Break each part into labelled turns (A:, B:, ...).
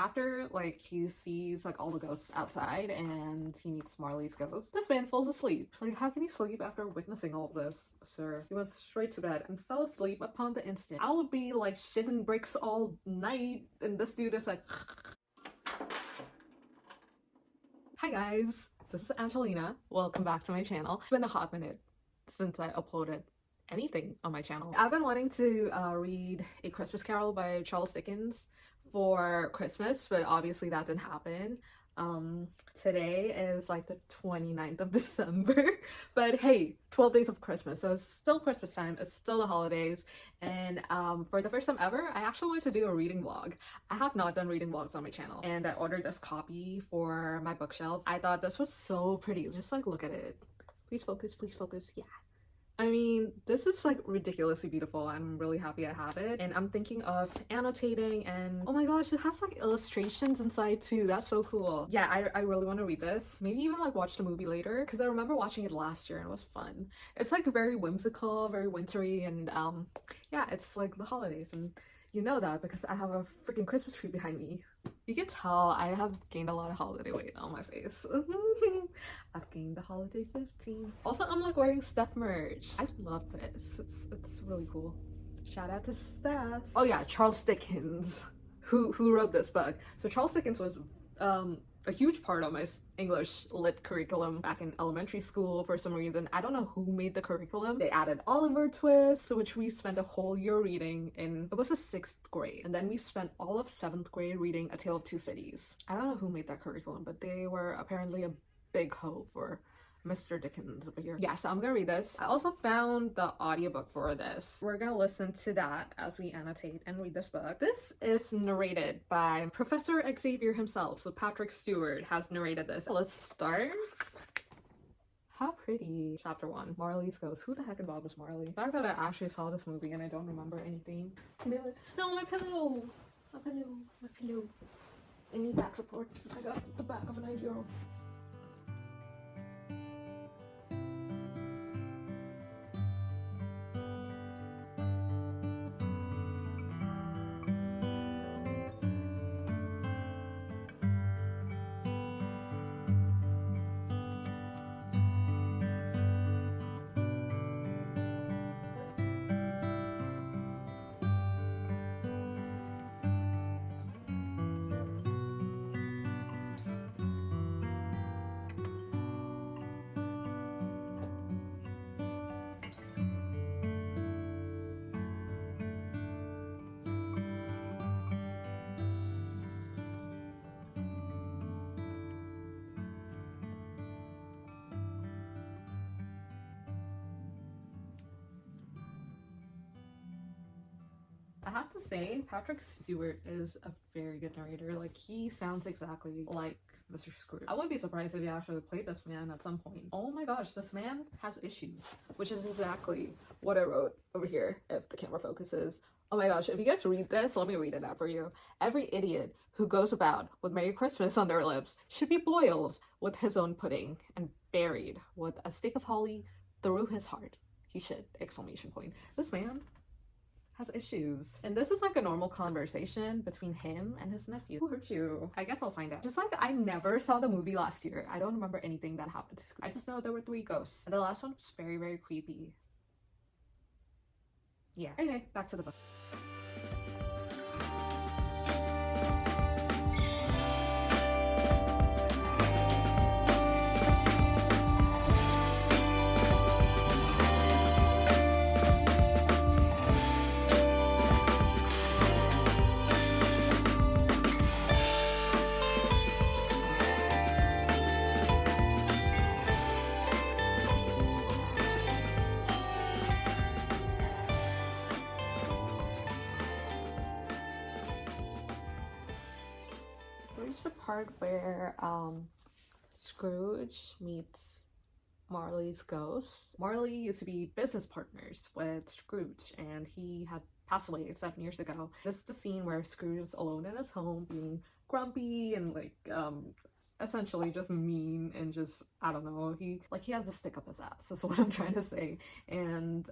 A: after like he sees like all the ghosts outside and he meets Marley's ghost, this man falls asleep. Like, how can he sleep after witnessing all of this, sir? He went straight to bed and fell asleep upon the instant. I would be like shitting bricks all night, and this dude is like hi guys, this is Angelina. Welcome back to my channel. It's been a hot minute since I uploaded anything on my channel. I've been wanting to read A Christmas Carol by Charles Dickens for Christmas, but obviously that didn't happen. Today is like the 29th of December, but hey, 12 days of Christmas, so it's still Christmas time, it's still the holidays, and for the first time ever, I actually wanted to do a reading vlog. I have not done reading vlogs on my channel, and I ordered this copy for my bookshelf. I thought this was so pretty, just like look at it. Please focus, yeah. I mean, this is like ridiculously beautiful. I'm really happy I have it, and I'm thinking of annotating, and oh my gosh, it has like illustrations inside too. That's so cool. Yeah, I really want to read this. Maybe even like watch the movie later, because I remember watching it last year and it was fun. It's like very whimsical, very wintry, and yeah, it's like the holidays, and you know that because I have a freaking Christmas tree behind me. You can tell I have gained a lot of holiday weight on my face. I've gained the holiday 15. Also, I'm like wearing Steph merch. I love this. It's really cool. Shout out to Steph. Oh yeah, Charles Dickens, who wrote this book. So Charles Dickens was a huge part of my English lit curriculum back in elementary school for some reason. I don't know who made the curriculum. They added Oliver Twist, which we spent a whole year reading in, it was the 6th grade. And then we spent all of 7th grade reading A Tale of Two Cities. I don't know who made that curriculum, but they were apparently a big hoe for Mr. Dickens over here. Yeah, so I'm gonna read this. I also found the audiobook for this. We're gonna listen to that as we annotate and read this book. This is narrated by Professor Xavier himself, so Patrick Stewart has narrated this. Let's start. How pretty. Chapter 1, Marley's Ghost. Who the heck in Bob was Marley? The fact that I actually saw this movie and I don't remember anything. No, my pillow! My pillow, my pillow. I need back support. I got the back of an 9-year-old. I have to say, Patrick Stewart is a very good narrator. Like, he sounds exactly like Mr. Scrooge. I wouldn't be surprised if he actually played this man at some point. Oh my gosh, this man has issues, which is exactly what I wrote over here, if the camera focuses. Oh my gosh, if you guys read this, let me read it out for you. Every idiot who goes about with Merry Christmas on their lips should be boiled with his own pudding and buried with a stick of holly through his heart. He should, exclamation point. This man has issues. And this is like a normal conversation between him and his nephew. Who hurt you? I guess I'll find out. Just like I never saw the movie last year. I don't remember anything that happened to Scrooge. I just know there were 3 ghosts. And the last one was very, very creepy. Yeah. Anyway, back to the book. Reached the part where Scrooge meets Marley's ghost. Marley used to be business partners with Scrooge, and he had passed away 7 years ago. This is the scene where Scrooge is alone in his home, being grumpy and like essentially just mean, and just, I don't know, he has a stick up his ass is what I'm trying to say. And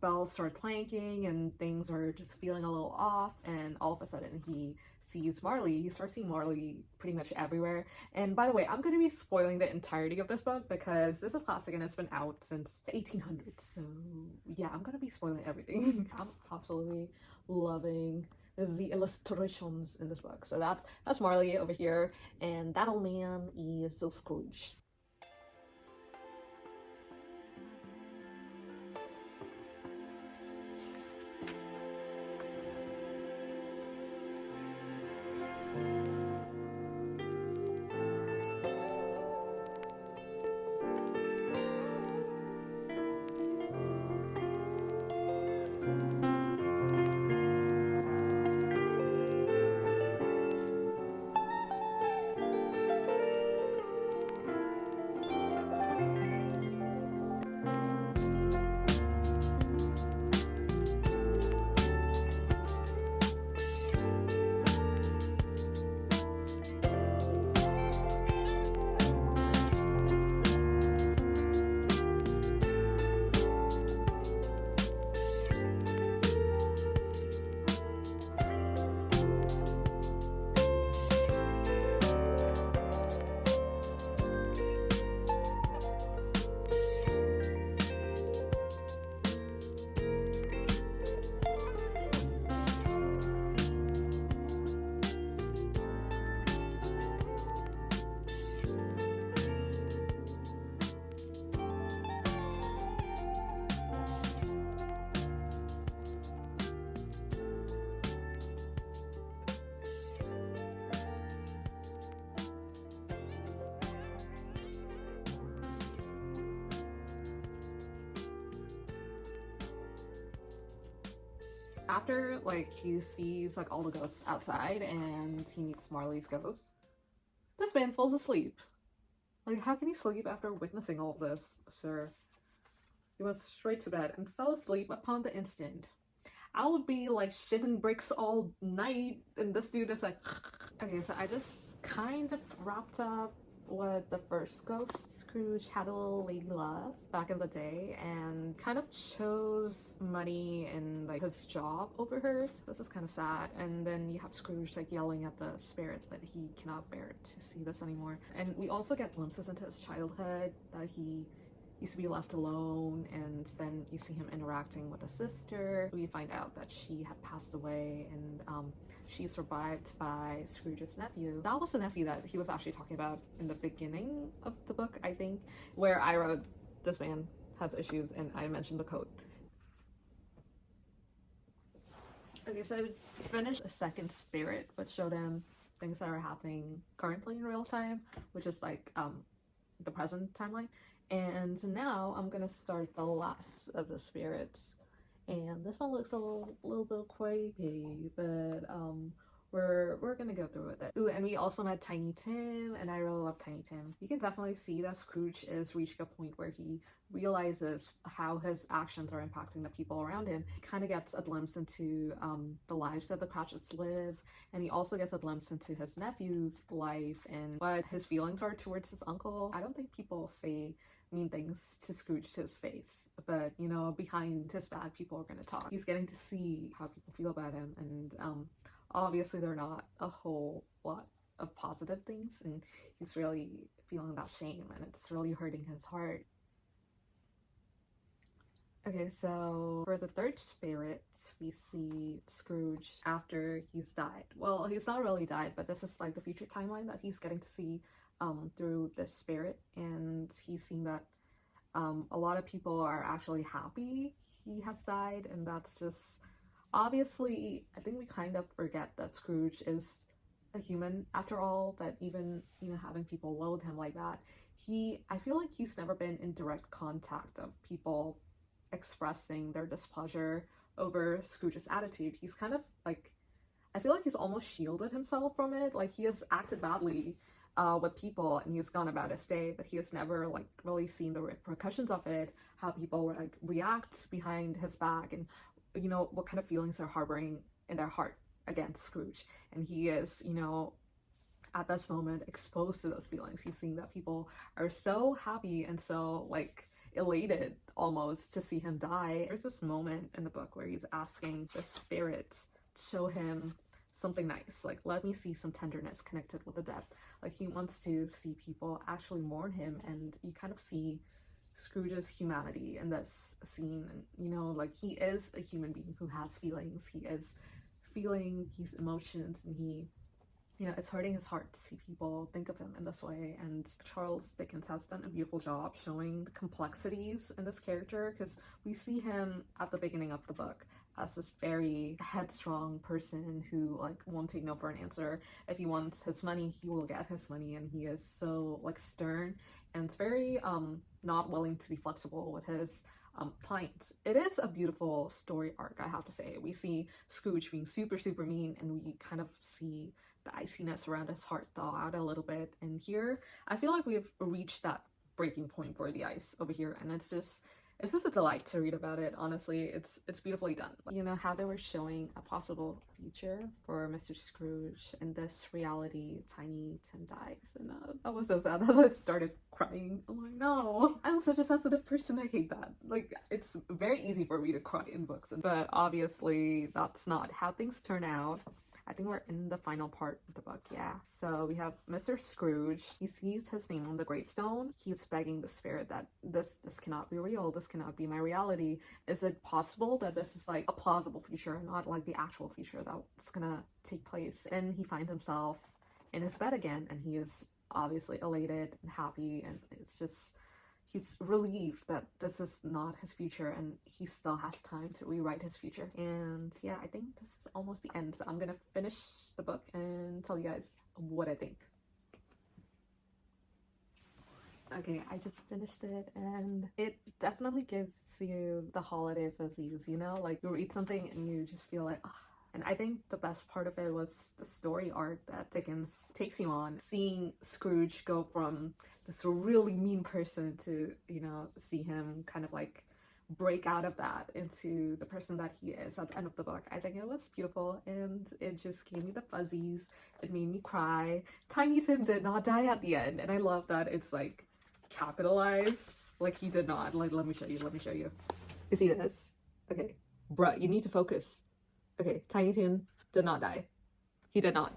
A: bells start clanking and things are just feeling a little off, and all of a sudden he sees Marley. He starts seeing Marley pretty much everywhere. And by the way, I'm going to be spoiling the entirety of this book because this is a classic and it's been out since the 1800s. So yeah, I'm going to be spoiling everything. I'm absolutely loving the illustrations in this book. So that's Marley over here, and that old man is so Scrooge. After like he sees like all the ghosts outside and he meets Marley's ghost, this man falls asleep. Like, how can he sleep after witnessing all of this, sir? He went straight to bed and fell asleep upon the instant. I would be like shitting bricks all night, and this dude is like, okay, so I just kind of wrapped up with the first ghost. Scrooge had a little lady love back in the day and kind of chose money and like his job over her. So this is kind of sad. And then you have Scrooge like yelling at the spirit that he cannot bear to see this anymore. And we also get glimpses into his childhood, that he used to be left alone, and then you see him interacting with a sister. We find out that she had passed away, and she's survived by Scrooge's nephew. That was the nephew that he was actually talking about in the beginning of the book, I think, where I wrote, this man has issues, and I mentioned the code. Okay, so I finished the second spirit, which showed him things that are happening currently in real time, which is like the present timeline. And now I'm gonna start the last of the spirits, and this one looks a little bit creepy, but we're gonna go through with it. Ooh, and we also met Tiny Tim, and I really love Tiny Tim. You can definitely see that Scrooge is reaching a point where he realizes how his actions are impacting the people around him. He kind of gets a glimpse into the lives that the Cratchits live, and he also gets a glimpse into his nephew's life and what his feelings are towards his uncle. I don't think people say mean things to Scrooge to his face, but behind his back people are going to talk. He's getting to see how people feel about him, and obviously they're not a whole lot of positive things, and he's really feeling that shame, and it's really hurting his heart. Okay, so for the third spirit, we see Scrooge after he's died. Well, he's not really died, but this is like the future timeline that he's getting to see through this spirit, and he's seeing that a lot of people are actually happy he has died, and that's just obviously, I think we kind of forget that Scrooge is a human after all, that even having people loathe him like that, I feel like he's never been in direct contact of people expressing their displeasure over Scrooge's attitude. He's kind of like, I feel like he's almost shielded himself from it. Like, he has acted badly with people and he's gone about his day, but he has never like really seen the repercussions of it, how people like react behind his back, and what kind of feelings they're harboring in their heart against Scrooge. And he is at this moment exposed to those feelings. He's seeing that people are so happy and so like elated almost to see him die. There's this moment in the book where he's asking the spirit to show him something nice, like let me see some tenderness connected with the death. Like he wants to see people actually mourn him, and you kind of see Scrooge's humanity in this scene. And you know, like he is a human being who has feelings. He is feeling his emotions, and he, you know, it's hurting his heart to see people think of him in this way. And Charles Dickens has done a beautiful job showing the complexities in this character, because we see him at the beginning of the book as this very headstrong person who like won't take no for an answer. If he wants his money, he will get his money, and he is so like stern and very not willing to be flexible with his clients. It is a beautiful story arc, I have to say. We see Scrooge being super mean, and we kind of see the iciness around his heart thaw out a little bit. And here I feel like we've reached that breaking point for the ice over here, and it's just a delight to read about it. Honestly, it's beautifully done. You know how they were showing a possible future for Mr. Scrooge, in this reality Tiny Tim dies, and that was so sad. That's why I started crying. I'm like, no, I'm such a sensitive person. I hate that. Like, it's very easy for me to cry in books, but obviously that's not how things turn out. I think we're in the final part of the book, yeah. So we have Mr. Scrooge. He sees his name on the gravestone. He's begging the spirit that this cannot be real. This cannot be my reality. Is it possible that this is like a plausible future, not like the actual future that's gonna take place? And he finds himself in his bed again, and he is obviously elated and happy, and it's just, he's relieved that this is not his future, and he still has time to rewrite his future. And yeah, I think this is almost the end, so I'm gonna finish the book and tell you guys what I think. Okay, I just finished it, and it definitely gives you the holiday fuzzies, you know? Like, you read something and you just feel like, oh. And I think the best part of it was the story arc that Dickens takes you on. Seeing Scrooge go from this really mean person to, you know, see him kind of like break out of that into the person that he is at the end of the book. I think it was beautiful, and it just gave me the fuzzies. It made me cry. Tiny Tim did not die at the end, and I love that it's like capitalized. Like, he did not. Like, let me show you. You see this? Okay. Bruh, you need to focus. Okay, Tiny Tim did not die. He did not.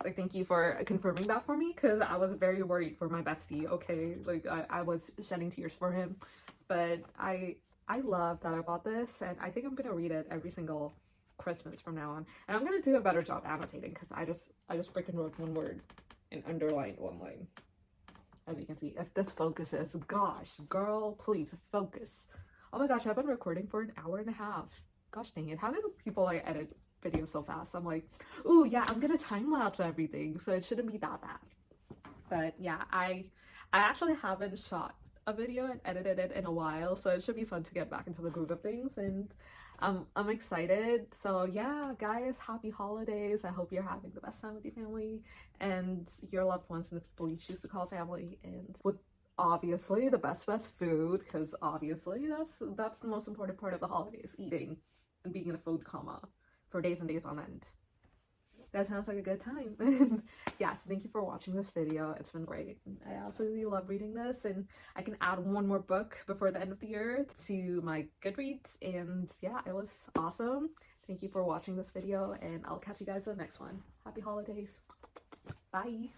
A: Like, thank you for confirming that for me, because I was very worried for my bestie, okay? Like, I was shedding tears for him. But I love that I bought this, and I think I'm gonna read it every single Christmas from now on. And I'm gonna do a better job annotating, because I just freaking wrote one word and underlined one line. As you can see, if this focuses, gosh, girl, please focus. Oh my gosh, I've been recording for an hour and a half. Gosh dang it, how do people like edit videos so fast? I'm like, ooh yeah, I'm gonna time-lapse everything, so it shouldn't be that bad. But yeah, I actually haven't shot a video and edited it in a while, so it should be fun to get back into the groove of things, and I'm excited. So yeah, guys, happy holidays. I hope you're having the best time with your family and your loved ones and the people you choose to call family, and with obviously the best food, because obviously that's the most important part of the holidays, eating and being in a food coma for days and days on end. That sounds like a good time. Yeah, so thank you for watching this video. It's been great. I absolutely love reading this, and I can add one more book before the end of the year to my Goodreads. And yeah, it was awesome. Thank you for watching this video, and I'll catch you guys in the next one. Happy holidays. Bye.